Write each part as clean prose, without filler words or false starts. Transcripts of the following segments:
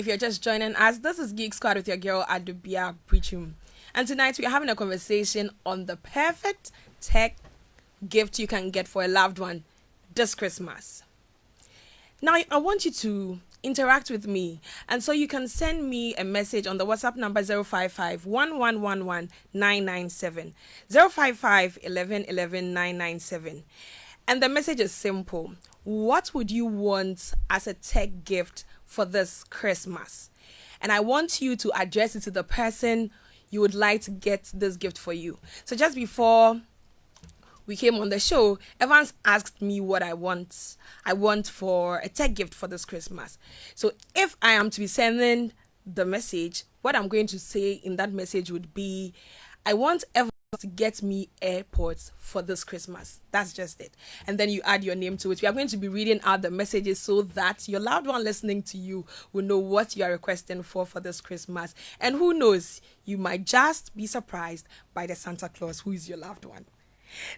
If you're just joining us, this is Geek Squad with your girl Adobea Biritwum. And tonight we're having a conversation on the perfect tech gift you can get for a loved one this Christmas. Now, I want you to interact with me, and so you can send me a message on the WhatsApp number 055 1111 997 055 1111 997. And the message is simple. What would you want as a tech gift for this Christmas? And I want you to address it to the person you would like to get this gift for you. So just before we came on the show, Evans asked me what I want. I want for a tech gift for this Christmas. So if I am to be sending the message, what I'm going to say in that message would be, I want Evans to get me AirPods for this Christmas. That's just it. And then you add your name to it. We are going to be reading out the messages so that your loved one listening to you will know what you are requesting for this Christmas. And who knows, you might just be surprised by the Santa Claus who is your loved one.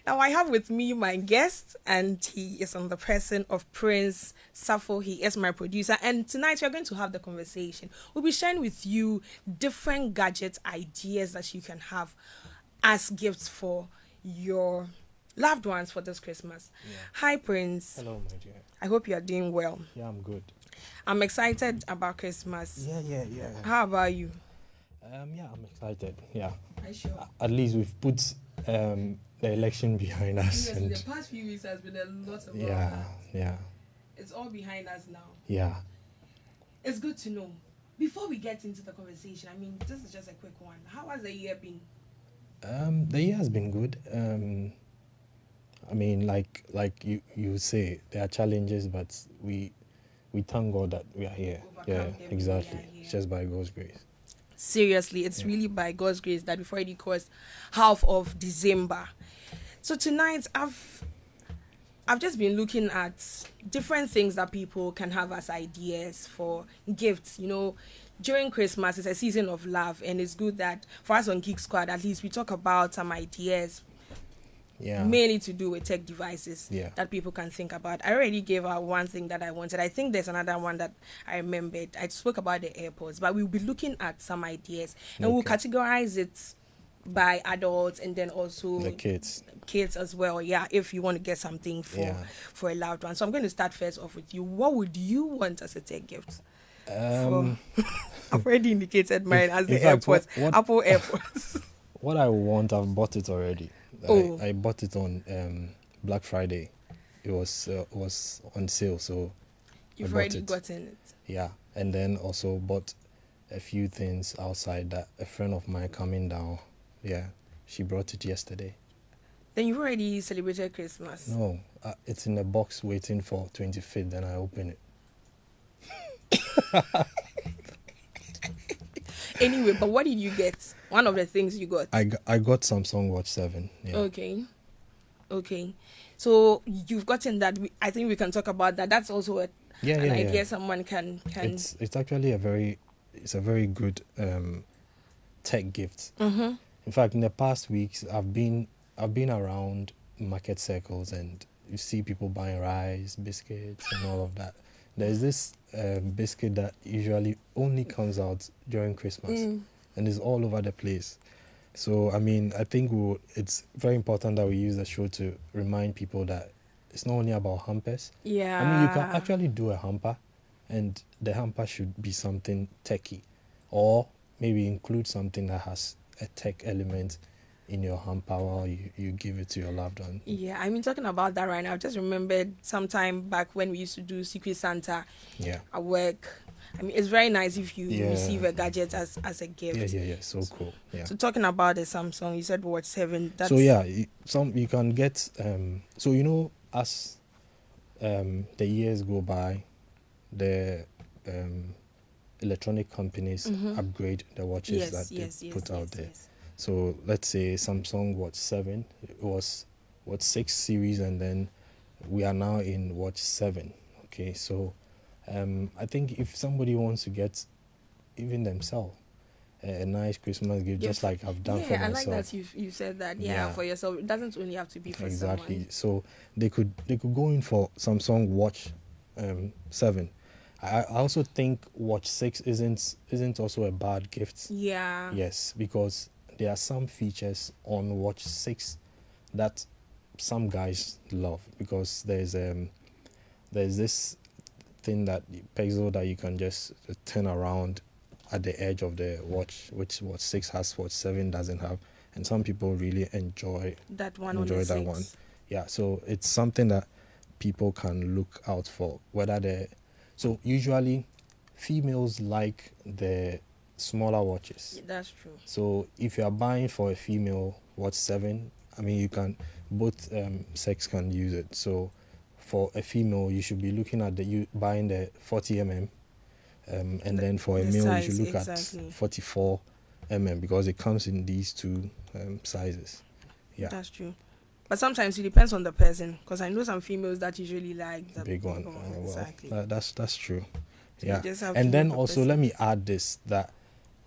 Now, I have with me my guest, and he is on the person of Prince Sappho. He is my producer, and tonight we are going to have the conversation. We'll be sharing with you different gadget ideas that you can have as gifts for your loved ones for this Christmas. Yeah. Hi, Prince. Hello, my dear. I hope you are doing well. Yeah, I'm good. I'm excited about Christmas. Yeah. How about you? Yeah, I'm excited. Yeah. Are you sure? At least we've put the election behind us. Yes, and the past few weeks has been a lot of Yeah. It's all behind us now. Yeah. It's good to know. Before we get into the conversation, I mean, this is just a quick one. How has the year been? The year has been good. I mean, like you say, there are challenges, but we thank God that we are here. Exactly. It's just by God's grace. Seriously, it's really by God's grace that we've already crossed half of December. So tonight, I've just been looking at different things that people can have as ideas for gifts. You know, during Christmas, it's a season of love, and it's good that for us on Geek Squad, at least we talk about some ideas. Yeah. Mainly to do with tech devices that people can think about. I already gave out one thing that I wanted. I think there's another one that I remembered. I spoke about the AirPods, but we'll be looking at some ideas, and we'll categorize it by adults and then also the kids as well. Yeah, if you want to get something for a loved one. So I'm going to start first off with you. What would you want as a tech gift? I've already indicated mine as the AirPods, Apple AirPods. What I want, I've bought it already. I bought it on Black Friday. It was on sale, so you've already gotten it. Yeah, and then also bought a few things outside that a friend of mine coming down. Yeah, she brought it yesterday. Then you've already celebrated Christmas? No, it's in a box waiting for 25th. Then I open it. Anyway, but what did you get? One of the things you got. I got Samsung Watch 7. Yeah. Okay. So you've gotten that. I think we can talk about that. That's also an idea someone can. It's actually a very good tech gift. Mm-hmm. In fact, in the past weeks, I've been around market circles, and you see people buying rice, biscuits, and all of that. There's this biscuit that usually only comes out during Christmas, and is all over the place. So, I mean, I think it's very important that we use the show to remind people that it's not only about hampers. Yeah. I mean, you can actually do a hamper, and the hamper should be something techy, or maybe include something that has a tech element in your hamper while you give it to your loved one. Yeah, I mean, talking about that right now, I just remembered sometime back when we used to do Secret Santa at work. I mean, it's very nice if you receive a gadget as a gift. Yeah, so cool. Yeah. So talking about the Samsung, you said Watch 7. So you can get, so you know, as the years go by, the electronic companies upgrade the watches that they put out there. Yes. So let's say Samsung Watch 7, it was Watch 6 series, and then we are now in Watch 7. Okay, so I think if somebody wants to get even themselves a nice Christmas gift, just like I've done for myself. I like that you said that. For yourself, it doesn't only have to be for someone. So they could go in for Samsung Watch 7. I also think Watch 6 isn't also a bad gift. Yeah. Yes, because there are some features on Watch 6 that some guys love, because there's this thing that pixel that you can just turn around at the edge of the watch, which Watch 6 has, Watch 7 doesn't have, and some people really enjoy That one on enjoy the that six. one. Yeah, so it's something that people can look out for. Whether they so usually females like the smaller watches. Yeah, that's true. So if you are buying for a female Watch 7, I mean you can both sex can use it. So for a female, you should be looking at you buying the 40 mm, and then for a The male, you size, should look exactly. at 44 mm, because it comes in these two sizes. Yeah, That's true. But sometimes it depends on the person, because I know some females that usually like the big one. Well, exactly. that's true. So Yeah, you just have to and then know the also person. let me add this, that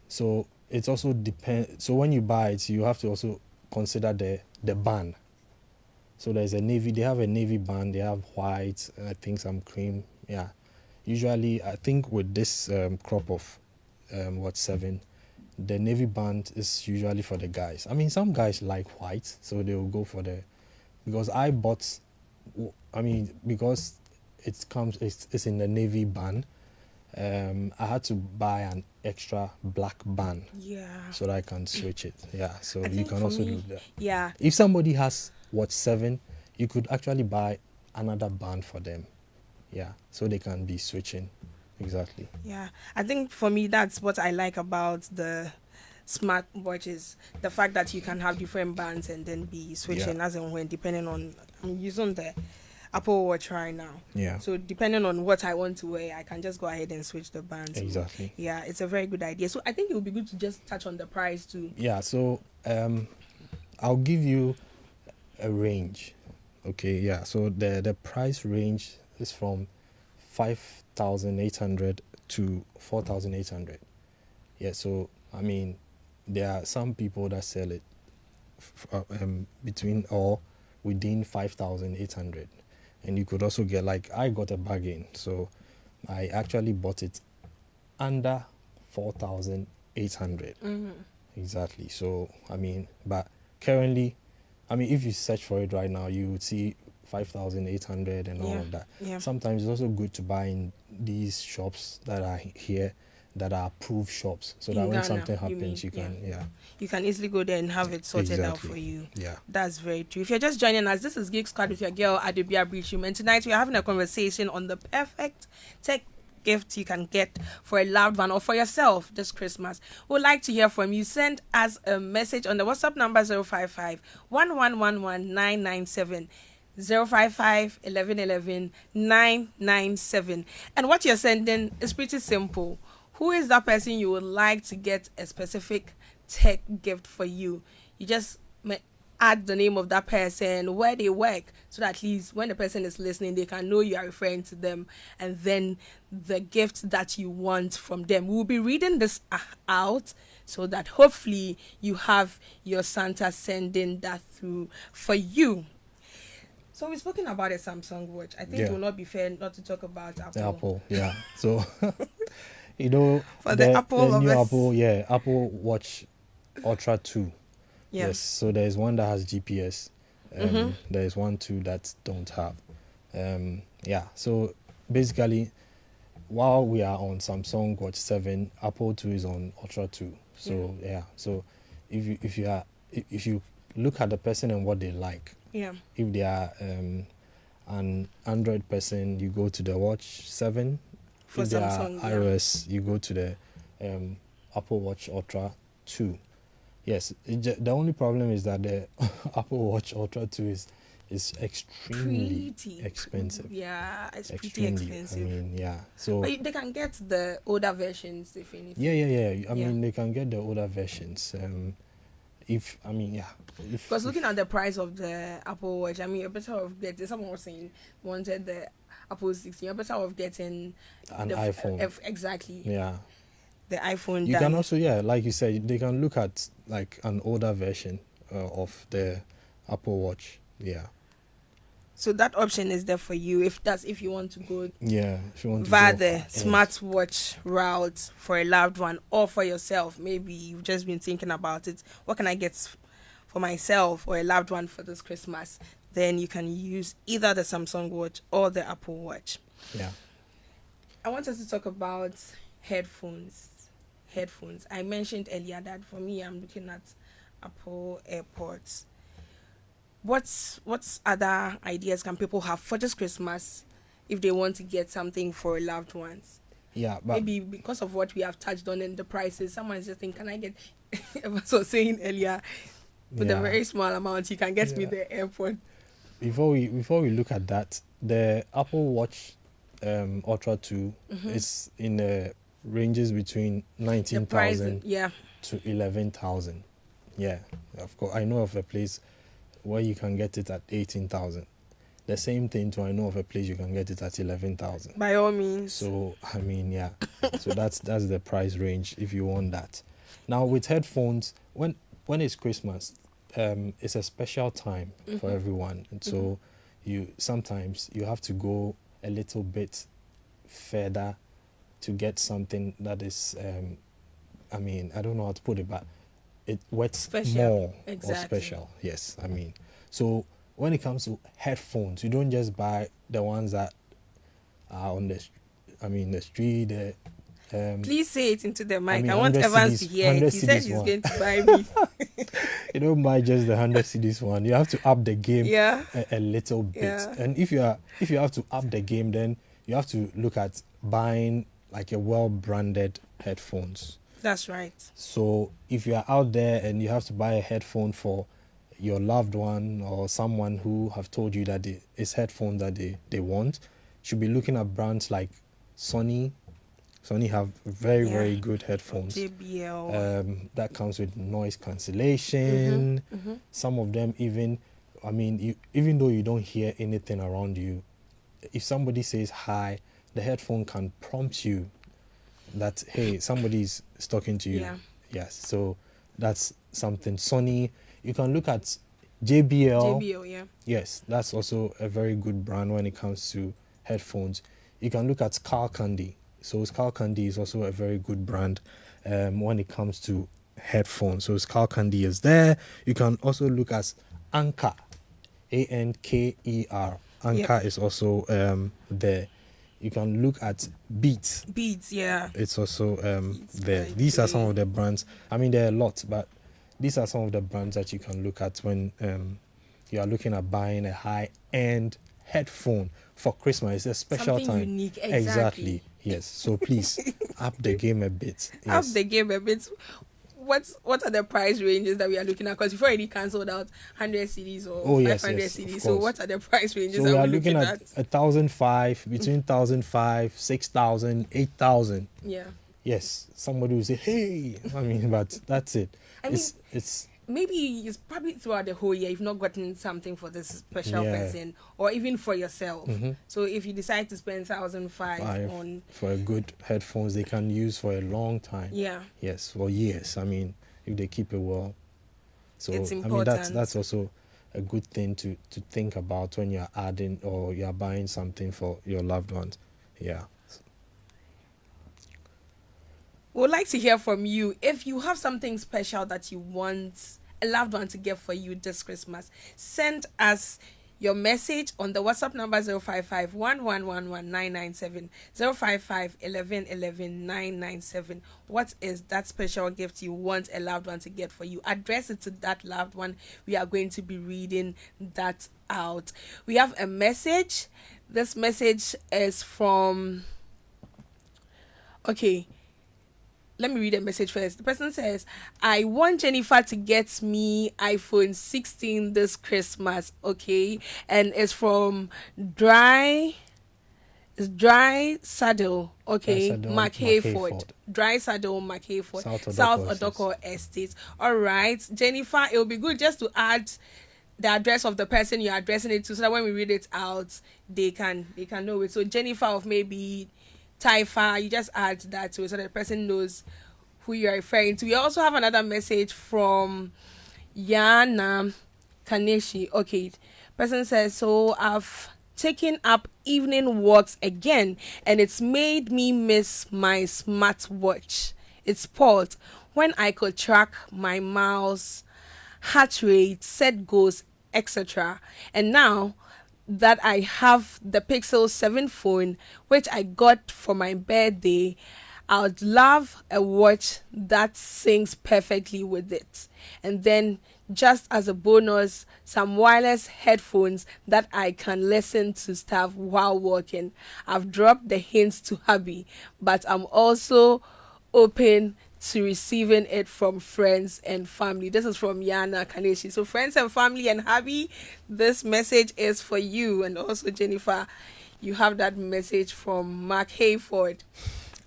so it also depends. So when you buy it, you have to also consider the band. So there's a navy. They have a navy band. They have white. I think some cream. Yeah. Usually, I think with this crop of Watch 7, the navy band is usually for the guys. I mean, some guys like white, so they will go for the. Because I bought, I mean, because it's in the navy band. I had to buy an extra black band Yeah. so that I can switch it. Yeah, so I you think can for also me, do that. yeah. If somebody has Watch 7, you could actually buy another band for them. Yeah, so they can be switching. Exactly. Yeah, I think for me that's what I like about the smart watches. The fact that you can have different bands and then be switching as and when, depending on. I'm using the Apple Watch right now. Yeah, So depending on what I want to wear, I can just go ahead and switch the bands. exactly. Yeah, it's a very good idea. So I think it would be good to just touch on the price too. Yeah, so I'll give you a range. Okay, yeah. So the price range is from 5,800 to 4,800. Yeah, so I mean, there are some people that sell it between or within 5,800, and you could also get, like, I got a bargain, so I actually bought it under 4,800. Exactly. So I mean, but currently, I mean, if you search for it right now, you would see 5,800 and all of that. Yeah. Sometimes it's also good to buy in these shops that are here, that are approved shops, so In that when Ghana, something you happens, mean, you can, yeah. You can easily go there and have it sorted out Exactly. for you. Yeah. That's very true. If you're just joining us, this is Geek Squad with your girl Adobea Biritwum, and tonight we are having a conversation on the perfect tech gift you can get for a loved one or for yourself this Christmas. We'd like to hear from you. Send us a message on the WhatsApp number 055 1111 997. 055 1111 997. And what you're sending is pretty simple. Who is that person you would like to get a specific tech gift for you? You just add the name of that person, where they work, so that at least when the person is listening, they can know you are referring to them, and then the gift that you want from them. We'll be reading this out so that hopefully you have your Santa sending that through for you. So we've spoken about a Samsung watch. I think it will not be fair not to talk about Apple. The Apple, yeah. So you know, For the Apple new lovers. Apple, yeah, Apple Watch Ultra 2. Yeah. Yes, so there's one that has GPS. There's one too that don't have. Yeah, so basically, while we are on Samsung Watch 7, Apple 2 is on Ultra 2. So yeah, so if you look at the person and what they like, Yeah. if they are an Android person, you go to the Watch 7. For if they Samsung, are iOS, you go to the Apple Watch Ultra 2. Yes, the only problem is that the Apple Watch Ultra 2 is extremely Pretty expensive. Yeah, it's pretty Extremely. expensive. I mean, yeah. So But they can get the older versions if anything. yeah. I mean, they can get the older versions. If I mean, yeah. Because looking at the price of the Apple Watch, I mean, you're better off getting. Someone was saying wanted the Apple 16. You're better off getting an the iPhone. Exactly. Yeah. The iPhone. You can also, yeah, like you said, they can look at like an older version of the Apple Watch. Yeah. So that option is there for you if you want to go Yeah, if you want to via go the yes. smartwatch route for a loved one or for yourself. Maybe you've just been thinking about it. What can I get for myself or a loved one for this Christmas? Then you can use either the Samsung Watch or the Apple Watch. Yeah. I want us to talk about headphones. Headphones. I mentioned earlier that for me, I'm looking at Apple AirPods. What's other ideas can people have for this Christmas if they want to get something for loved ones? Yeah, but Maybe because of what we have touched on and the prices, someone's just thinking, can I get, as I was saying earlier, with a very small amount, you can get me the AirPod. Before we look at that, the Apple Watch Ultra 2 is in the ranges between 19,000 to 11,000. Yeah, of course. I know of a place where you can get it at 18,000. The same thing too, I know of a place you can get it at 11,000. By all means. So I mean, yeah. So that's the price range if you want that. Now with headphones, when it's Christmas, it's a special time for everyone, and so you sometimes you have to go a little bit further to get something that is I mean, I don't know how to put it, but it works Special. more Exactly. or special. Yes, I mean, so when it comes to headphones, you don't just buy the ones that are on the street. Please say it into the mic. mean, I want 100 Evans to CDs hear it. 100 He said CDs he's one. going to buy me. You don't buy just the 100 CDs one. You have to up the game Yeah. a little bit. Yeah. And if you have to up the game, then you have to look at buying like a well-branded headphones. That's right. So if you are out there and you have to buy a headphone for your loved one or someone who have told you that it's headphones that they want, you should be looking at brands like Sony. Sony have very good headphones. JBL. That comes with noise cancellation. Some of them even, I mean, even though you don't hear anything around you, if somebody says hi, the headphone can prompt you that, hey, somebody's talking to you. Yeah. Yes, so that's something. Sony, you can look at JBL. JBL, yeah. Yes, that's also a very good brand when it comes to headphones. You can look at Skull Candy. So Skull Candy is also a very good brand when it comes to headphones. So Skull Candy is there. You can also look at Anker, Anker. Anker is also there. You can look at Beats. Beats, yeah. It's also there. very These are some great. of the brands. I mean, there are a lot, but these are some of the brands that you can look at when you are looking at buying a high-end headphone for Christmas. It's a special Something time. unique, exactly. Yes. So please up the game a bit. Up Yes. the game a bit. What are the price ranges that we are looking at? Because we've already cancelled out 100 CDs or 500 yes, CDs. of So course. what are the price ranges So that we are we're looking at 1,005, between 1,005, 6,000, 8,000. Yeah. Yes, somebody will say, "Hey," I mean, but that's it. I It's Maybe it's probably throughout the whole year you've not gotten something for this special person or even for yourself. So if you decide to spend 1,005 on for a good headphones they can use for a long time. Yeah. Yes, for years. I mean, if they keep it well. So It's I mean important. that's also a good thing to think about when you're adding or you're buying something for your loved ones. Yeah. We'd like to hear from you. If you have something special that you want a loved one to get for you this Christmas, send us your message on the WhatsApp number 055 1111997 055 1111 997. What is that special gift you want a loved one to get for you? Address it to that loved one. We are going to be reading that out. We have a message. This message is from... Okay. Let me read a message first. The person says, I want Jennifer to get me iPhone 16 this Christmas, okay? And it's from Dry Saddle, okay? Mark Hayford. Dry Saddle, Mark Hayford. South Odoko Estate. All right. Jennifer, it will be good just to add the address of the person you're addressing it to so that when we read it out, they can know it. So Jennifer of maybe... Taifa, you just add that to it so that the person knows who you are referring to. We also have another message from Yana Kaneshi. Okay, Person says, so I've taken up evening walks again, and it's made me miss my smartwatch. It's spoiled when I could track my miles, heart rate, set goals, etc. And now that I have the Pixel 7 phone, which I got for my birthday, I would love a watch that syncs perfectly with it. And then, just as a bonus, some wireless headphones that I can listen to stuff while walking. I've dropped the hints to hubby, but I'm also open to receiving it from friends and family. This is from Yana Kaneshi. So friends and family and hubby, this message is for you. And also Jennifer, you have that message from Mark Hayford.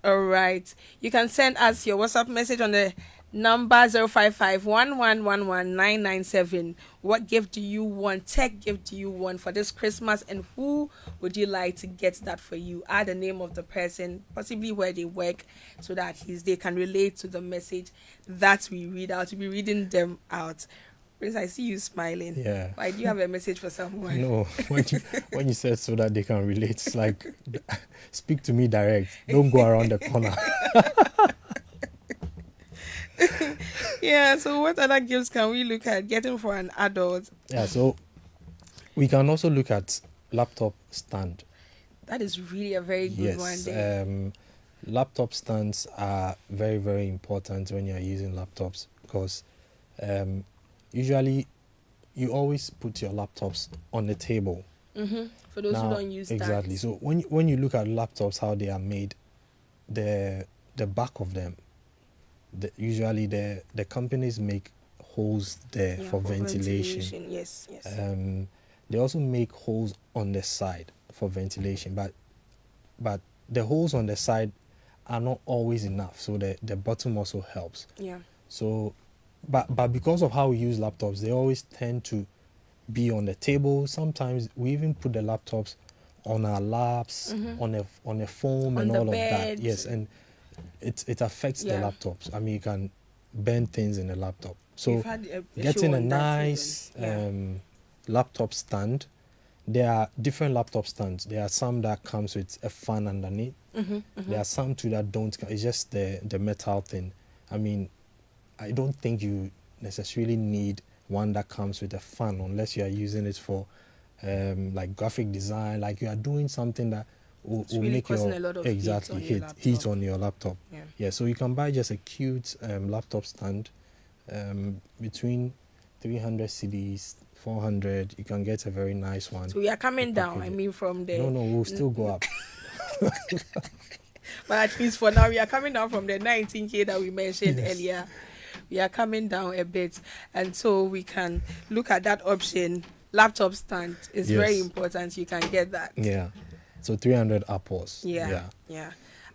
All right. You can send us your WhatsApp message on the number 055 What gift do you want? Tech gift do you want for this Christmas? And who would you like to get that for you? Add the name of the person, possibly where they work, so that they can relate to the message that we read out. We'll be reading them out. Prince, I see you smiling. Yeah. Why do you have a message for someone? No, when you said so that they can relate, it's like, speak to me direct. Don't go around the corner. Yeah, so what other gifts can we look at getting for an adult? Yeah, so we can also look at laptop stand. That is really a very good one there. Laptop stands are very, very important when you're using laptops because usually you always put your laptops on the table. For those who don't use exactly. stands. So when you look at laptops, how they are made, the back of them, usually the companies make holes there for ventilation. Yes. They also make holes on the side for ventilation, but the holes on the side are not always enough, so the bottom also helps. Yeah. So but because of how we use laptops, they always tend to be on the table. Sometimes we even put the laptops on our laps, on a foam and all of that. Yes, and it affects the laptops. I mean, you can bend things in the laptop. So getting a nice laptop stand. There are different laptop stands. There are some that comes with a fan underneath. There are some too that don't. It's just the metal thing. I mean, I don't think you necessarily need one that comes with a fan unless you are using it for like graphic design, like you are doing something that will really make causing a lot of heat on your laptop. Yeah, so you can buy just a cute laptop stand between 300 cedis, 400. You can get a very nice one. So we are coming down. I mean, from the no, we'll still go up. But at least for now, we are coming down from the 19K that we mentioned earlier. We are coming down a bit, and so we can look at that option. Laptop stand is very important. You can get that. Yeah. So 300 upwards. Yeah.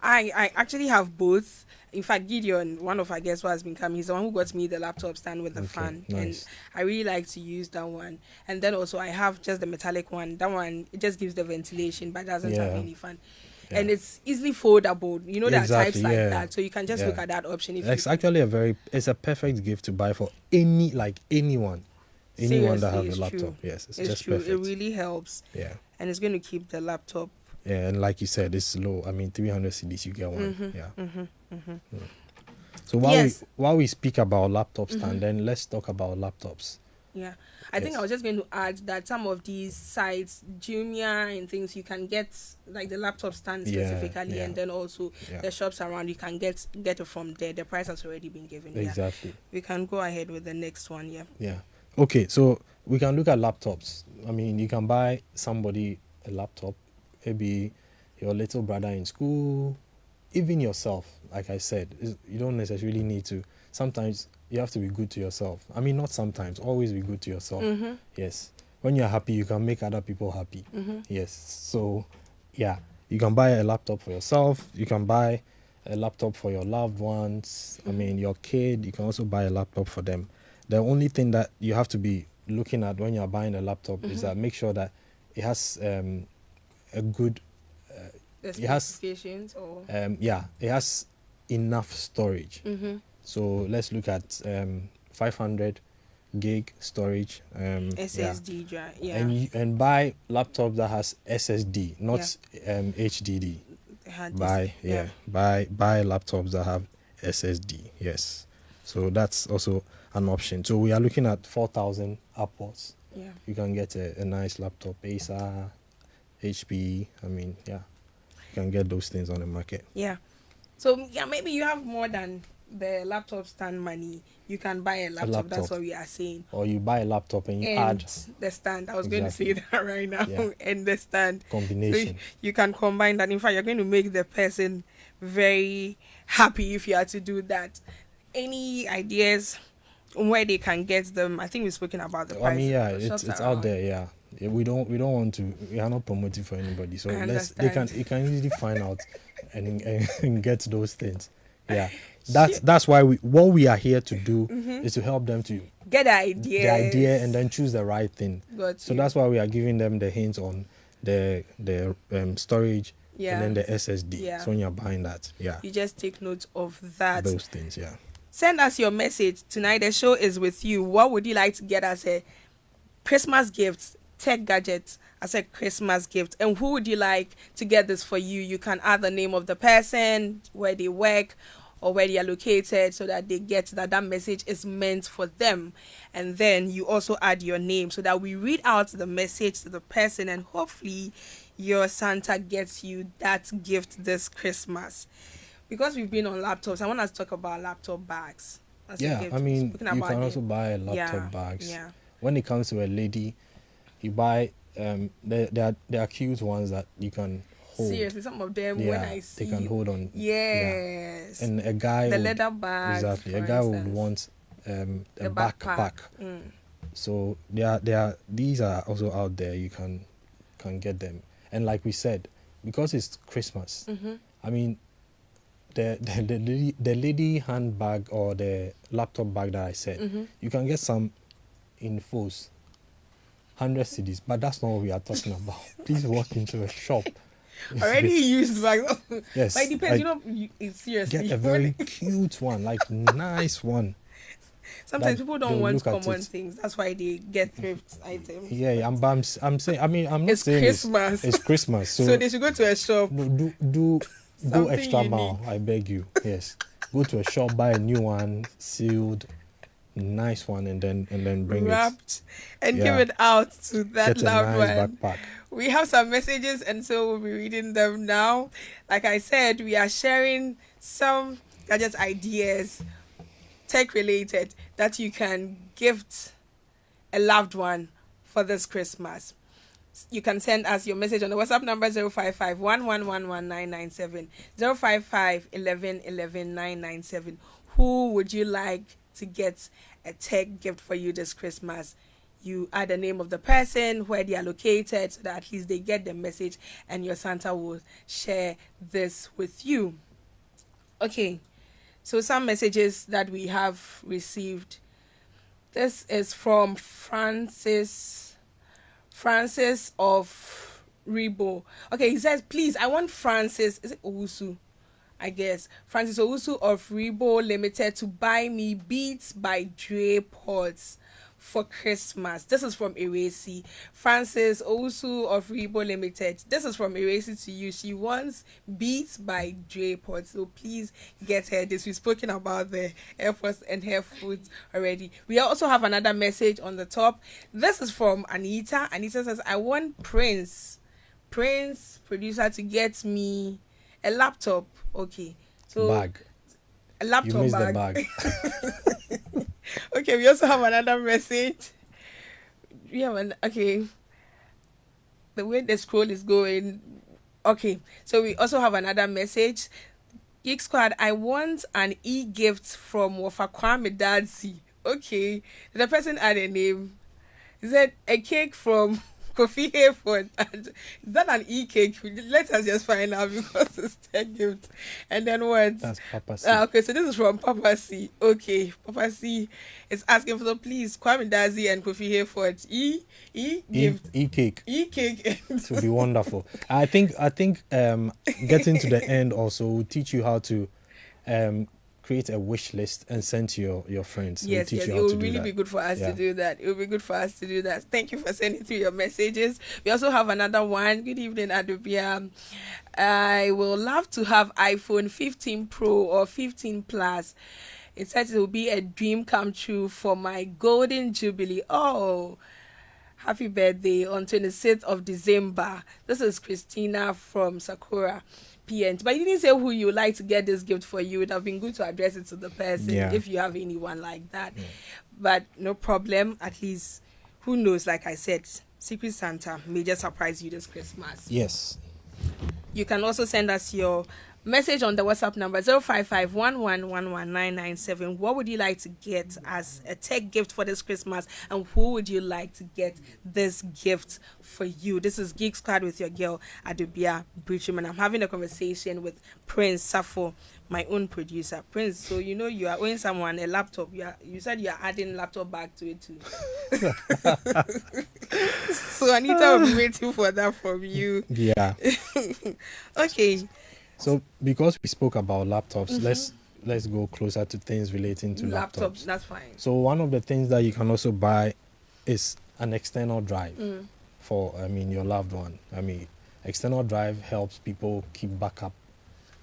I actually have both. In fact, Gideon, one of our guests who has been coming, he's the one who got me the laptop stand with the fan. Nice. And I really like to use that one. And then also I have just the metallic one. That one, it just gives the ventilation, but doesn't have any fan. Yeah. And it's easily foldable. You know, there are types like that. So you can just look at that option. It's actually it's a perfect gift to buy for anyone that has a laptop. True. Yes, it's just true. Perfect. It really helps. Yeah. And it's going to keep the laptop. Yeah, and like you said, it's low. I mean, 300 cedis, you get one. So while we speak about laptop stand, then let's talk about laptops. Yeah. I think I was just going to add that some of these sites, Jumia and things, you can get like the laptop stand specifically, and then also the shops around, you can get it from there. The price has already been given. Exactly. Yeah. We can go ahead with the next one. Yeah. Okay, so we can look at laptops. I mean, you can buy somebody a laptop, maybe your little brother in school, even yourself. Like I said, you don't necessarily need to. Sometimes you have to be good to yourself. I mean, not sometimes, always be good to yourself. Yes. When you're happy, you can make other people happy. Yes. So, yeah, you can buy a laptop for yourself. You can buy a laptop for your loved ones. I mean, your kid, you can also buy a laptop for them. The only thing that you have to be looking at when you're buying a laptop is that make sure that it has a good it has it has enough storage. So let's look at 500 gig storage. SSD drive. Yeah. And buy laptop that has SSD, not HDD. Buy laptops that have SSD. Yes. So that's also an option. So we are looking at 4,000 upwards. Yeah. You can get a nice laptop, Acer, HP. I mean, yeah, you can get those things on the market. Yeah. So yeah, maybe you have more than the laptop stand money. You can buy a laptop. That's what we are saying. Or you buy a laptop and you add the stand. I was going to say that right now. Yeah. And the stand combination. So you can combine that. In fact, you're going to make the person very happy if you are to do that. Any ideas on where they can get them? I think we've spoken about the price. I mean, yeah, it's out there. Yeah, we don't want to. We are not promoting for anybody. So you can easily find out and get those things. Yeah. That's why what we are here to do is to help them to get the idea and then choose the right thing. So that's why we are giving them the hints on the storage and then the SSD. Yeah. So when you're buying that, you just take note of that. Those things, yeah. Send us your message tonight. The show is with you. What would you like to get as a Christmas gift? Tech gadgets as a Christmas gift, and who would you like to get this for you? You can add the name of the person, where they work, or where they are located, so that they get that message is meant for them. And then you also add your name so that we read out the message to the person, and hopefully your Santa gets you that gift this Christmas. Because we've been on laptops, I want us to talk about laptop bags. I mean, you can also buy laptop bags. Yeah. When it comes to a lady, you buy there are cute ones that you can hold. Seriously, some of them when I see they can hold on. Yes. And a guy leather bag. Exactly. A guy would want a backpack. So these are also out there. You can get them. And like we said, because it's Christmas, I mean the lady handbag or the laptop bag that I said, you can get some in Foes. 100 cedis, but that's not what we are talking about. Please walk into a shop. Already used bags. Yes. But it depends, it's seriously. Get a very cute one, like nice one. Sometimes people don't want common things. That's why they get thrift items. Yeah, I'm saying. I mean, I'm not it's saying Christmas. It's Christmas, so they should go to a shop. No, do go extra mile. I beg you. Yes, go to a shop, buy a new one, sealed. Nice one, and then bring wrapped and give it out to that loved one. Backpack. We have some messages, and so we'll be reading them now. Like I said, we are sharing some gadget ideas, tech related, that you can gift a loved one for this Christmas. You can send us your message on the WhatsApp number 055 1111997, 055 11 997. Who would you like to get a tech gift for you this Christmas? You add the name of the person, where they are located, so that at least they get the message and your Santa will share this with you. Okay, so some messages that we have received. This is from Francis of Rebo. Okay, he says, please, I want Francis, is it Owusu? I guess Francis Owusu of Rebo Limited to buy me Beats by Dre pods for Christmas. This is from Eresi. Francis Owusu of Rebo Limited. This is from Eresi to you. She wants Beats by Dre pods. So please get her this. We've spoken about the efforts and her foods already. We also have another message on the top. This is from Anita. Anita says, I want Prince producer to get me a laptop. Okay, so bag. A laptop you missed bag. The bag. Okay, we also have another message. Okay. The way the scroll is going. Okay, so we also have another message. Geek Squad, I want an e-gift from Wafakwame Dadsi. Okay, the person had a name. He said a cake from Kofi Hayford. Is that an e-cake? Let us just find out, because it's a gift. And then what? That's Papa C. Okay, so this is from Papa C. Okay, Papa C is asking for the please Kwame Dazi and Kofi Hayford e-gift. E-cake. E-cake. It will be wonderful. I think getting to the end also will teach you how to create a wish list and send to your friends. We'll Yes, teach yes, you it how will to do really that. be good for us Yeah. to do that. It will be good for us to do that. Thank you for sending through your messages. We also have another one. Good evening, Adobea. I will love to have iPhone 15 Pro or 15 Plus. It says it will be a dream come true for my golden jubilee. Oh, happy birthday on 26th of December. This is Christina from Sakura. PN. But you didn't say who you would like to get this gift for. You would have been good to address it to the person Yeah. if you have anyone like that. Yeah. But no problem. At least, who knows? Like I said, Secret Santa may just surprise you this Christmas. Yes. You can also send us your message on the WhatsApp number 05511119997. What would you like to get as a tech gift for this Christmas, and who would you like to get this gift for you? This is Geek Squad with your girl Adobea Biritwum, and I'm having a conversation with Prince Safo, my own producer. Prince, so you know you are owing someone a laptop. You said you are adding laptop back to it too. So Anita will be waiting for that from you. Yeah. Okay. So because we spoke about laptops, let's go closer to things relating to laptops. That's fine. So one of the things that you can also buy is an external drive for your loved one. External drive helps people keep backup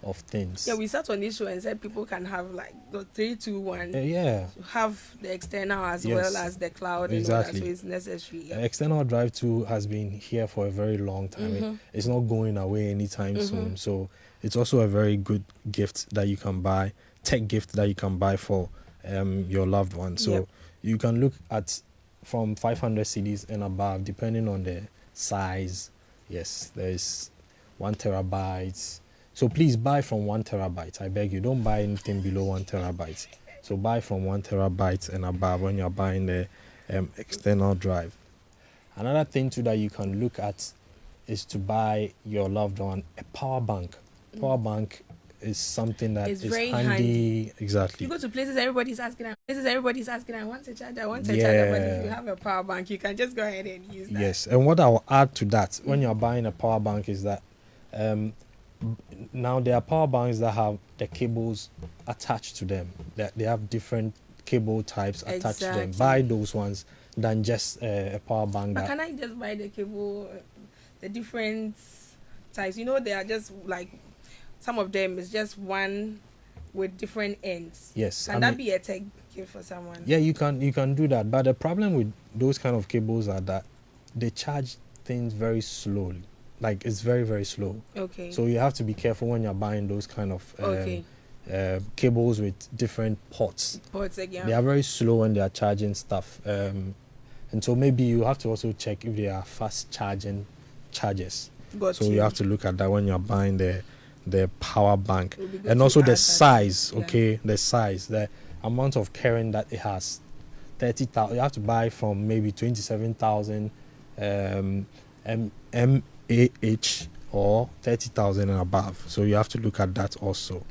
of things. Yeah, we sat on this show and said people can have like the 3, 2, 1. Yeah. Have the external as Yes. well as the cloud. Exactly. And all that, so it's necessary. Yeah. External drive too has been here for a very long time. It's not going away anytime soon. So it's also a very good gift that you can buy, tech gift that you can buy for your loved one. So you can look at from 500 CDs and above, depending on the size. Yes, there's 1 terabyte. So please buy from 1 terabyte. I beg you, don't buy anything below 1 terabyte. So buy from 1 terabyte and above when you're buying the external drive. Another thing too that you can look at is to buy your loved one a power bank. Power bank is something that It's is very handy. handy. Exactly. You go to places, everybody's asking, I want a charger, But if Yeah. you have a power bank, you can just go ahead and use that. Yes, and what I'll add to that when you're buying a power bank is that now there are power banks that have the cables attached to them. They have different cable types attached to them. Exactly. Buy those ones than just a power bank. But That can I just buy the cable, the different types? You know, they are just like, some of them is just one with different ends. yes, Can that be a tech gift for someone? yeah, you can do that. But the problem with those kind of cables are that they charge things very slowly. Like it's very, very slow. Okay. So you have to be careful when you're buying those kind of Okay. cables with different ports. Ports again. They are very slow when they are charging stuff. And so maybe you have to also check if they are fast charging chargers. Got So you have to look at that when you're buying the power bank. It would be good And to also add the that. size, Yeah. okay? The size, the amount of current that it has. 30,000. You have to buy from maybe 27,000 mAh or 30,000 and above. So you have to look at that also.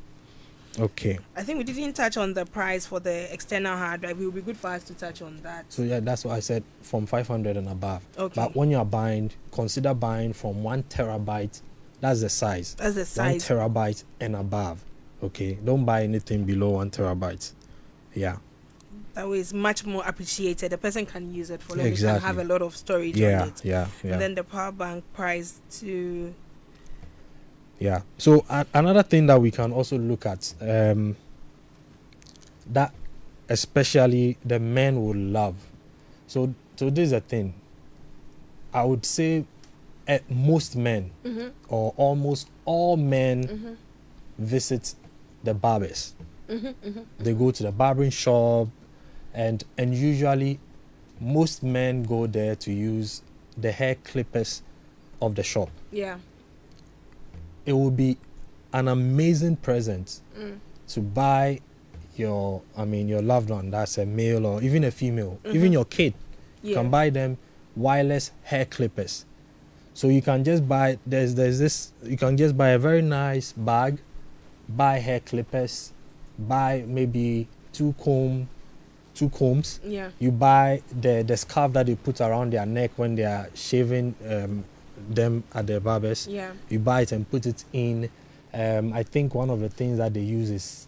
Okay. I think we didn't touch on the price for the external hard drive. It would be good for us to touch on that. So yeah, that's what I said, from 500 and above. Okay. But when you're buying, consider buying from 1 terabyte. That's the size. That's the 1 size. terabyte and above. Okay. Don't buy anything below 1 terabyte. Yeah. That way it's much more appreciated. The person can use it for long. Exactly. You can have a lot of storage Yeah. on it. Yeah. Yeah. And then the power bank price to Yeah. So another thing that we can also look at, that especially the men will love. So this is the thing. I would say most men or almost all men visit the barbers. They go to the barbering shop, and usually most men go there to use the hair clippers of the shop. yeah. It will be an amazing present to buy your loved one, that's a male or even a female, even your kid. You Yeah. can buy them wireless hair clippers. So you can just buy you can just buy a very nice bag, buy hair clippers, buy maybe two combs. Yeah. You buy the scarf that they put around their neck when they are shaving them at the barbers. Yeah. You buy it and put it in. I think one of the things that they use is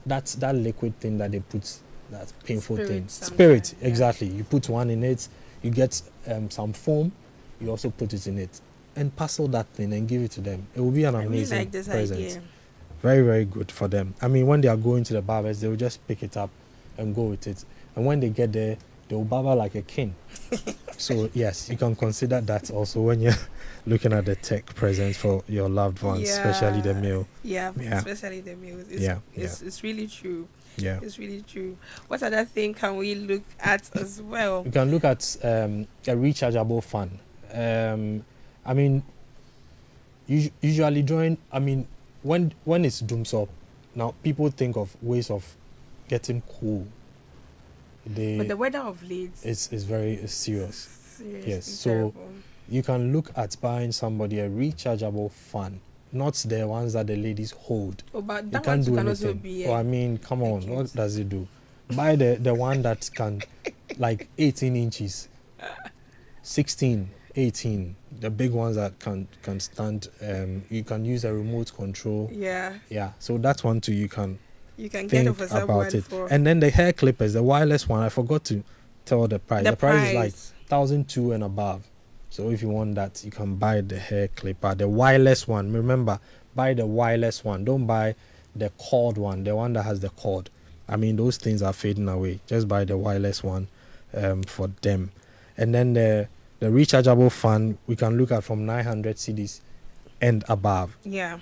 that's that liquid thing that they put, that painful thing. Spirit, Spirit, exactly. You put one in it, you get some foam, you also put it in it, and parcel that thing and give it to them. It will be an I really amazing like this present. idea. Very, very good for them. I mean, when they are going to the barbers, they will just pick it up and go with it. And when they get there, they will barber like a king. So, yes, you can consider that also when you're looking at the tech presents for your loved ones, especially the male. Yeah, Yeah. especially the meals. It's really true. Yeah. It's really true. What other thing can we look at as well? You can look at a rechargeable fan. I mean, usually during, I mean, when it's dooms up, now people think of ways of getting cool. But the weather of late is very serious. seriously Yes, so terrible. you can look at buying somebody a rechargeable fan, not the ones that the ladies hold. Oh, but You that can't one do can also anything. be. Oh, I mean, come on, kit. what does it do? Buy the one that can, like 18 inches, 16, 18, the big ones that can stand. You can use a remote control. Yeah, Yeah, so that one too, you can you can get think it for about someone it. for And then the hair clippers, the wireless one, I forgot to tell the price. The price is like 1,200 and above. So if you want that, you can buy the hair clipper, the wireless one. Remember, buy the wireless one. Don't buy the cord one, the one that has the cord. I mean, those things are fading away. Just buy the wireless one for them. And then the rechargeable fan, we can look at from 900 cedis and above. Yeah.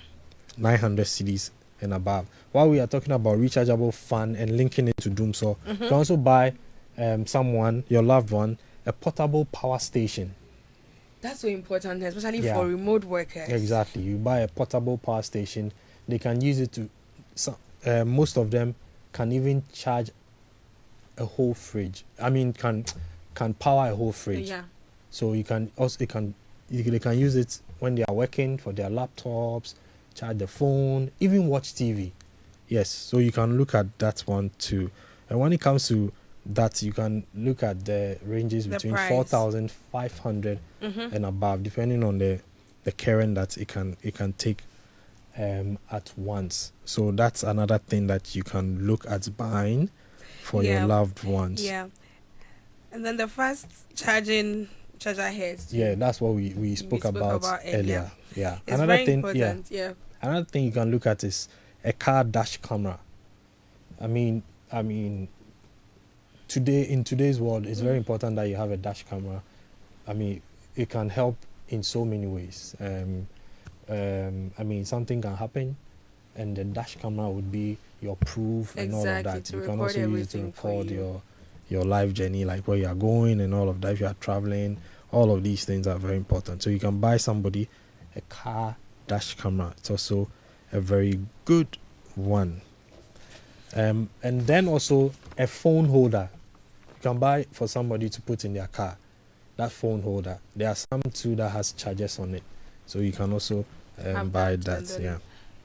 900 cedis and above. While we are talking about rechargeable fan and linking it to Doomsaw, you can also buy someone, your loved one, a portable power station. That's so important, especially Yeah. for remote workers. Exactly. You buy a portable power station. They can use it to. Most of them can even charge a whole fridge. I mean, can power a whole fridge. Yeah. So you can also they can use it when they are working for their laptops, charge the phone, even watch TV. Yes. So you can look at that one too. And when it comes to that, you can look at the ranges between 4,500 and above, depending on the current that it can take at once. So that's another thing that you can look at buying for your loved ones. Yeah. And then the fast charger heads. Yeah, that's what we spoke about earlier. Yeah. It's Another very thing, important. yeah. Another thing you can look at is a car dash camera. I mean, in today's world, it's very important that you have a dash camera. I mean, it can help in so many ways. I mean, something can happen, and the dash camera would be your proof and all of that. You can also use it to record your life journey, like where you are going and all of that. If you are traveling, all of these things are very important. So you can buy somebody a car dash camera. It's also a very good one. And then also a phone holder. You can buy for somebody to put in their car. That phone holder. There are some too that has chargers on it. So you can also buy that. Yeah.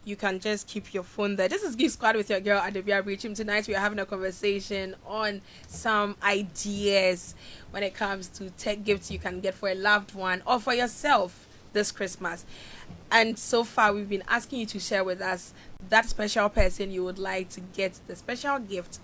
You can just keep your phone there. This is Geek Squad with your girl Adobea Biritwum. Tonight we are having a conversation on some ideas when it comes to tech gifts you can get for a loved one or for yourself this Christmas. And so far we've been asking you to share with us that special person you would like to get the special gift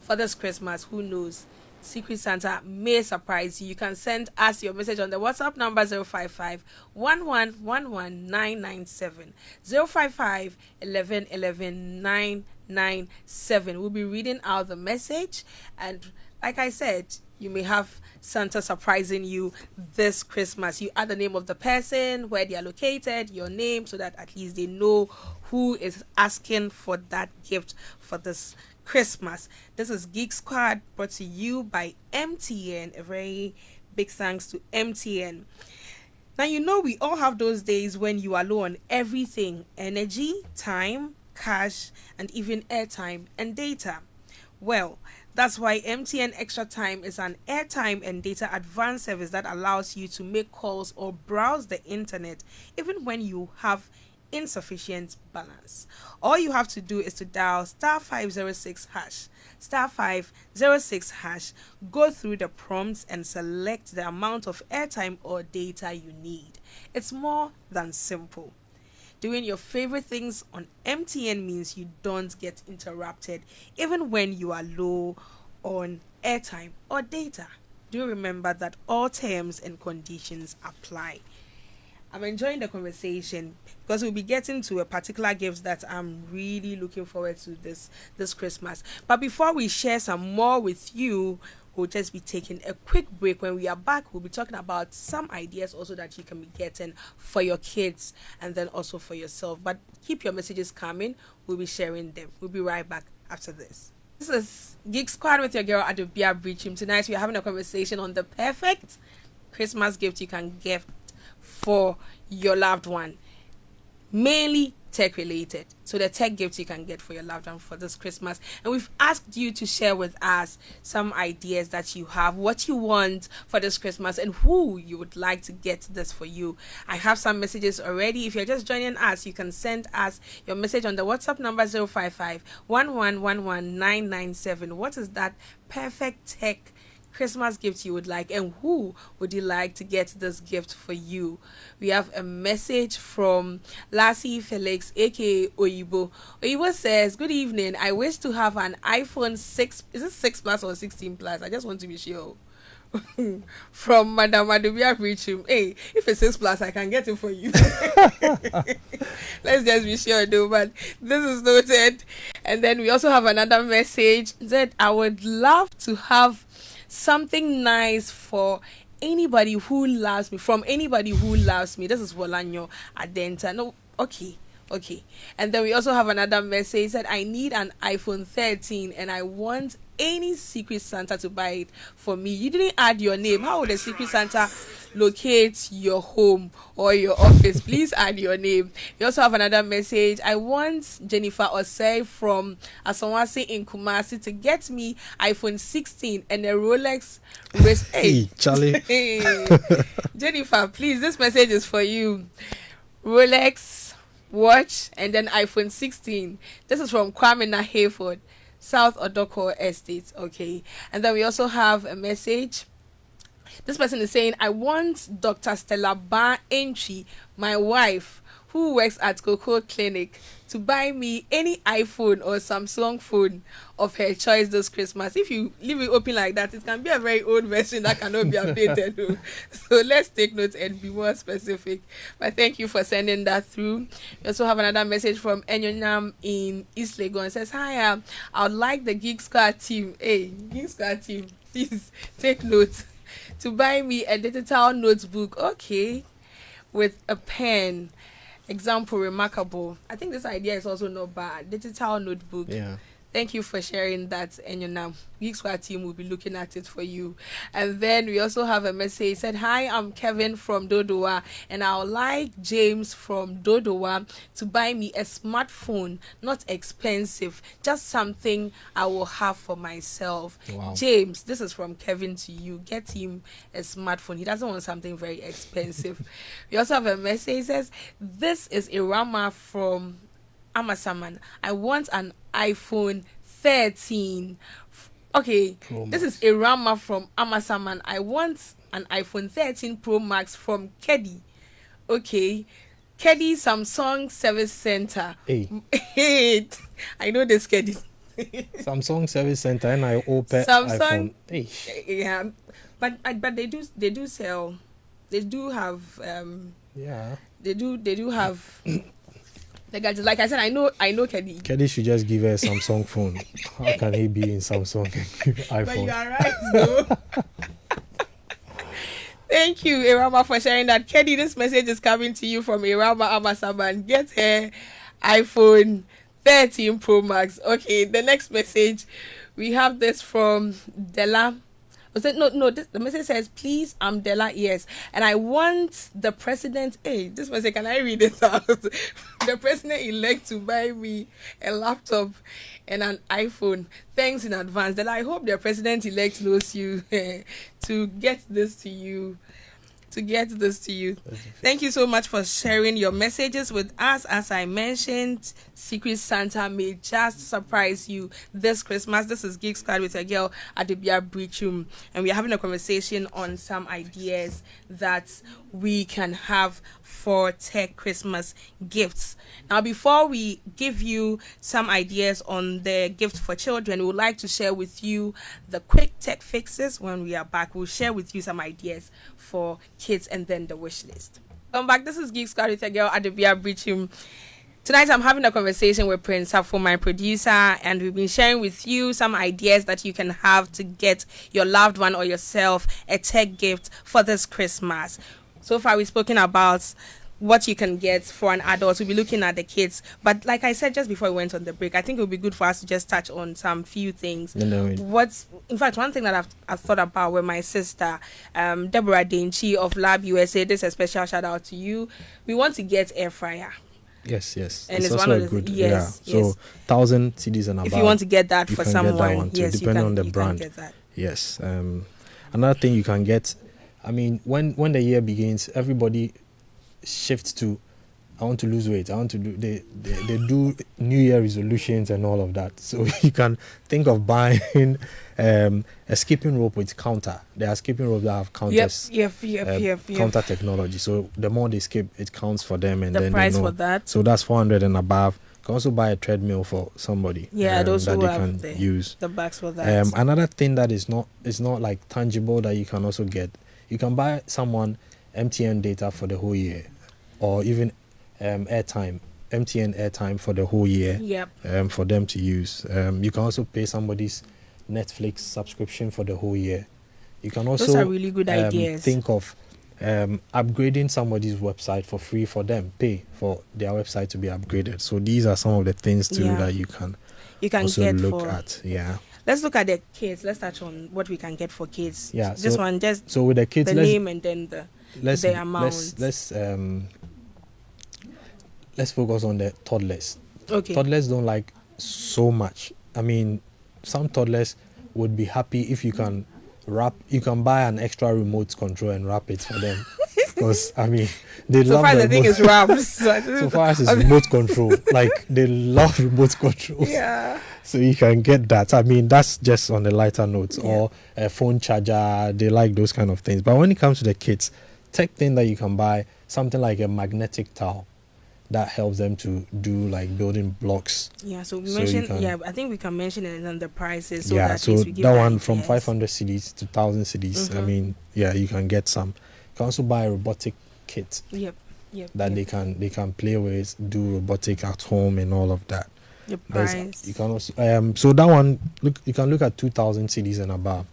for this Christmas. Who knows? Secret Santa may surprise you. You can send us your message on the WhatsApp number 055 1111 997 055 1111 997. We'll be reading out the message, and like I said, you may have Santa surprising you this Christmas. You add the name of the person, where they are located, your name, so that at least they know who is asking for that gift for this Christmas. This is Geek Squad, brought to you by MTN. A very big thanks to MTN. Now, you know we all have those days when you are low on everything: energy, time, cash, and even airtime and data. Well, that's why MTN Extra Time is an airtime and data advanced service that allows you to make calls or browse the internet even when you have insufficient balance. All you have to do is to dial *506#, *506#, go through the prompts and select the amount of airtime or data you need. It's more than simple. Doing your favorite things on MTN means you don't get interrupted, even when you are low on airtime or data. Do remember that all terms and conditions apply. I'm enjoying the conversation because we'll be getting to a particular gift that I'm really looking forward to this Christmas. But before we share some more with you, we'll just be taking a quick break. When we are back, we'll be talking about some ideas also that you can be getting for your kids and then also for yourself. But keep your messages coming. We'll be sharing them. We'll be right back after this. This is Geek Squad with your girl Adobea Biritwum. Tonight we're having a conversation on the perfect Christmas gift you can gift for your loved one, mainly tech related. So the tech gifts you can get for your loved one for this Christmas, and we've asked you to share with us some ideas that you have, what you want for this Christmas, and who you would like to get this for you. I have some messages already. If you're just joining us, you can send us your message on the WhatsApp number 055 1111997. What is that perfect tech Christmas gift you would like, and who would you like to get this gift for you? We have a message from Lassie Felix, aka Oyibo. Oyibo says, good evening, I wish to have an iPhone 6, is it 6 plus or 16 plus? I just want to be sure. From Madam Adobea Biritwum. Hey, if it's 6 plus, I can get it for you. Let's just be sure though, but this is noted. And then we also have another message that I would love to have something nice for anybody who loves me, from anybody who loves me. This is Wolanyo Adenta. No, okay. And then we also have another message that I need an iPhone 13 and I want any Secret Santa to buy it for me. You didn't add your name. How would the Secret Santa locate your home or your office? Please add your name. We also have another message. I want Jennifer Osei from Asawasi in Kumasi to get me iPhone 16 and a Rolex wrist. Hey, Charlie. Hey. Jennifer, please, this message is for you. Rolex watch and then iPhone 16. This is from Kwame Hayford, South Odoko Estate. Okay. And then we also have a message. This person is saying, I want Dr. Stella Bar Entry, my wife, who works at Coco Clinic, to buy me any iPhone or Samsung phone of her choice this Christmas. If you leave it open like that, it can be a very old version that cannot be updated. So let's take note and be more specific. But thank you for sending that through. We also have another message from Enyonam in East Legon. It says, hi, I would like the Geek Squad team. Hey, Geek Squad team, please take note to buy me a digital notebook, okay, with a pen. Example, remarkable. I think this idea is also not bad. Digital notebook. Yeah. Thank you for sharing that, and your now Geek Squad team will be looking at it for you. And then we also have a message. It said, hi, I'm Kevin from Dodowa, and I would like James from Dodowa to buy me a smartphone, not expensive, just something I will have for myself. Wow. James, this is from Kevin to you. Get him a smartphone. He doesn't want something very expensive. We also have a message. It says, this is Irama from Amasaman. I want an iPhone 13. Okay, this is Irama from Amasaman. I want an iPhone 13 Pro Max from Kedi. Okay, Kedi Samsung Service Center. Hey. I know this Kedi. Samsung Service Center and I open Samsung. iPhone. Hey. Yeah, but they do sell. They do have Yeah. They do have. The gadgets. Like I said, I know Kedi. Kedi should just give her a Samsung phone. How can he be in Samsung iPhone? But you are right, though. Thank you, Irama, for sharing that. Kedi, this message is coming to you from Irama Amasaban. Get her iPhone 13 Pro Max. Okay, the next message, we have this from Della. The message says, please, I'm Della, yes, and I want the president, hey, this message, can I read it out? The president-elect to buy me a laptop and an iPhone. Thanks in advance. Della, I hope the president-elect knows you to get this to you. to get this to you. Thank you so much for sharing your messages with us. As I mentioned, Secret Santa may just surprise you this Christmas. This is Geek Squad with your girl Adobea Biritwum, and we are having a conversation on some ideas that we can have for tech Christmas gifts. Now, before we give you some ideas on the gift for children, we would like to share with you the quick tech fixes. When we are back, we'll share with you some ideas for kids and then the wish list. Come back. This is Geek Squad with your girl Adobea Biritwum. Tonight I'm having a conversation with Prince Safo, my producer, and we've been sharing with you some ideas that you can have to get your loved one or yourself a tech gift for this Christmas. So far we've spoken about what you can get for an adult. We'll be looking at the kids, but like I said just before we went on the break, I think it would be good for us to just touch on some few things. In fact, one thing that I've thought about with my sister, Deborah Denchi of Lab USA, this is a special shout out to you. We want to get air fryer. Yes. And it's one of the good. Yes. So 1,000 CDs and above. If you want to get that for someone, get that one too, yes, depending on the you brand. Can get that. Yes. Another thing you can get. I mean, when the year begins, everybody shifts to, I want to lose weight. I want to do. They do New Year resolutions and all of that. So you can think of buying a skipping rope with counter. There are skipping ropes that have counters. Yep. Counter technology. So the more they skip, it counts for them, and the then price they know. for that. So that's 400 and above. You can also buy a treadmill for somebody. Yeah, those that who they have can use. The bags for that. Another thing that is not like tangible that you can also get. You can buy someone MTN data for the whole year, or even MTN airtime for the whole year. Yep. For them to use. You can also pay somebody's Netflix subscription for the whole year. You can also those are really good ideas. Think of upgrading somebody's website for free for them. Pay for their website to be upgraded. So these are some of the things too that you can also get look at. Yeah. Let's look at the kids. Let's touch on what we can get for kids. Yeah. This one just so with the kids, the name and then the amount. Let's focus on the toddlers. Okay. Toddlers don't like so much. I mean, some toddlers would be happy if you can buy an extra remote control and wrap it for them. Because I mean, they so love far the thing is wrapped. So far as it's remote control, like they love remote controls. Yeah. So you can get that. I mean, that's just on the lighter notes, or a phone charger. They like those kind of things. But when it comes to the kids, tech thing that you can buy, something like a magnetic towel that helps them to do like building blocks. Yeah, so we mentioned, I think we can mention it and the prices. So that one from 500 CDs to 1,000 CDs. I mean, you can get some. You can also buy a robotic kit. Yep. That they can play with, do robotic at home and all of that. The price. You can also so that one you can look at 2,000 CDs and above.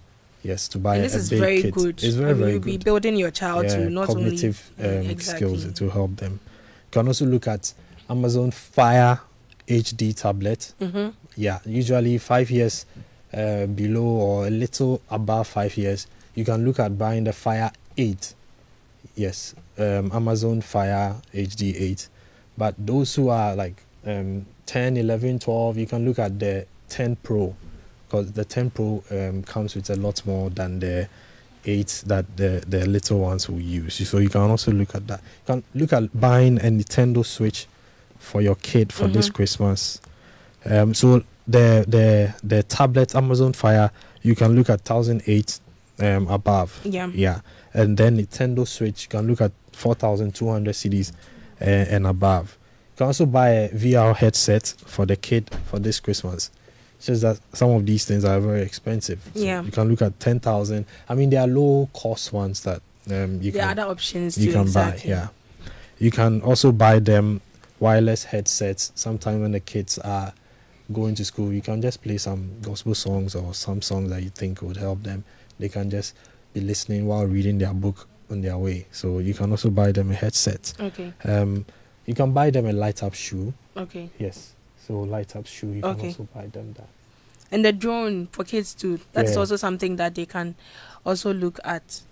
Yes, to buy and this a is big very kit. good. It's very you'll good. Be building your child to not cognitive only skills to help them. You can also look at Amazon Fire HD tablet. Yeah, usually 5 years below or a little above 5 years. You can look at buying the Fire 8. Yes, Amazon Fire HD 8. But those who are like 10, 11, 12, you can look at the 10 Pro, because the 10 Pro comes with a lot more than the 8 that the little ones will use. So you can also look at that. You can look at buying a Nintendo Switch for your kid for this Christmas. So the tablet Amazon Fire, you can look at 1,008 above. Yeah. And then Nintendo Switch, you can look at 4,200 CDs and above. You can also buy a VR headset for the kid for this Christmas. It's just that some of these things are very expensive. So you can look at 10,000. I mean, there are low cost ones that there are other options you can buy. Yeah, you can also buy them wireless headsets. Sometimes when the kids are going to school, you can just play some gospel songs or some songs that you think would help them. They can just be listening while reading their book on their way. So you can also buy them a headset. Okay. You can buy them a light up shoe. Okay. Yes. So light up shoe, you can also buy them that. And the drone for kids too. That's also something that they can also look at.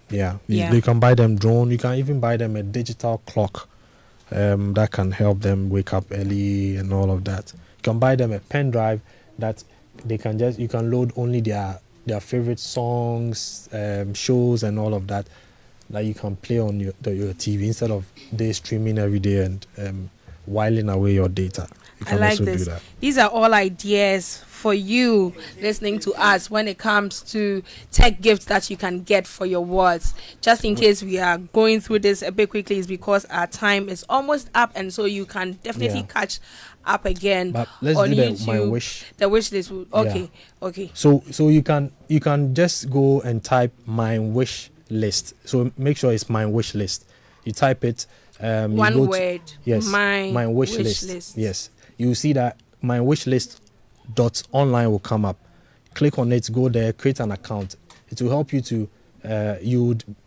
Yeah. You can buy them drone. You can even buy them a digital clock that can help them wake up early and all of that. You can buy them a pen drive that you can load only their favorite songs, shows and all of that that you can play on your TV instead of day streaming every day and whiling away your data. You I can like also this. do that. These are all ideas for you listening to us when it comes to tech gifts that you can get for your wards. Just in case we are going through this a bit quickly, is because our time is almost up, and so you can definitely Yeah. catch up again But let's on do YouTube. my wish. The wish list. Okay, Yeah. okay. So you can just go and type my wish list. So make sure it's my wish list. You type it. You One go word. yes. My wish wish list. list. Yes. You will see that my wish list .online will come up. Click on it. Go there. Create an account. It will help you to. They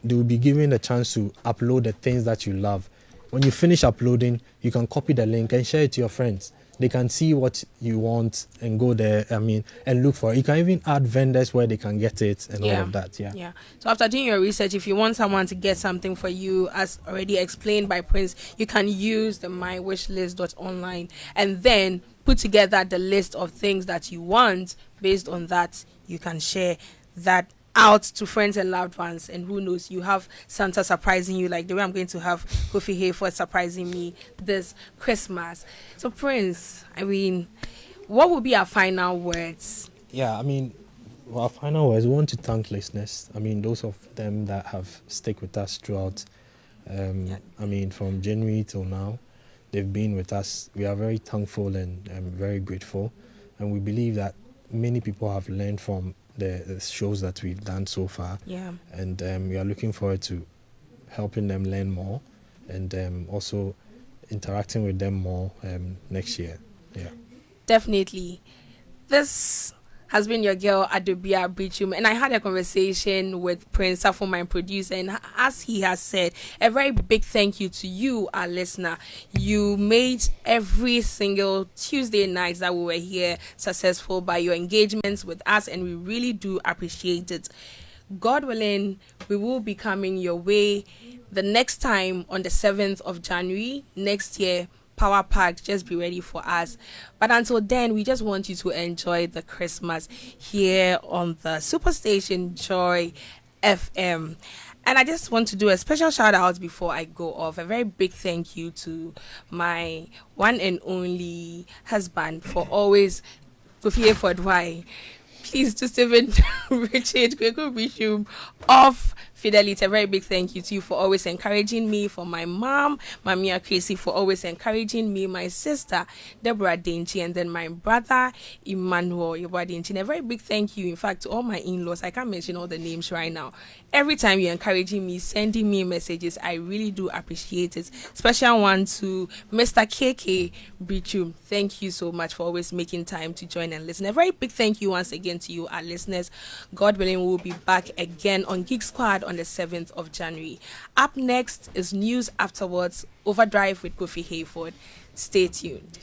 will be given a chance to upload the things that you love. When you finish uploading, you can copy the link and share it to your friends. They can see what you want and go there, and look for it. You can even add vendors where they can get it and all of that. Yeah. Yeah. So after doing your research, if you want someone to get something for you, as already explained by Prince, you can use the mywishlist.online and then put together the list of things that you want. Based on that, you can share that out to friends and loved ones, and who knows, you have Santa surprising you like the way I'm going to have Kofi Hayford surprising me this Christmas. So Prince, what would be our final words? Yeah, our final words, we want to thank listeners. Those of them that have stuck with us throughout, from January till now, they've been with us. We are very thankful and very grateful, and we believe that many people have learned from the shows that we've done so far. Yeah. And we are looking forward to helping them learn more and also interacting with them more next year. Yeah. Definitely. This has been your girl Adobea Biritwum, and I had a conversation with Prince Safo, my producer, and as he has said, a very big thank you to you, our listener. You made every single Tuesday night that we were here successful by your engagements with us, and we really do appreciate it. God willing, we will be coming your way the next time on the 7th of January next year. Power packed, just be ready for us. But until then, we just want you to enjoy the Christmas here on the Superstation Joy FM. And I just want to do a special shout out before I go off. A very big thank you to my one and only husband for always Kofi Hayford. Why? Please, to Stephen Richard Biritwum of Fidelity, a very big thank you to you for always encouraging me, for my mom, Mamia Casey, for always encouraging me, my sister, Deborah Denchi, and then my brother, Emmanuel Denchi. A very big thank you, in fact, to all my in-laws. I can't mention all the names right now. Every time you're encouraging me, sending me messages, I really do appreciate it. Special one to Mr. KK Biritwum. Thank you so much for always making time to join and listen. A very big thank you once again to you, our listeners. God willing, we'll be back again on Geek Squad on the 7th of January. Up next is News Afterwards, Overdrive with Kofi Hayford. Stay tuned.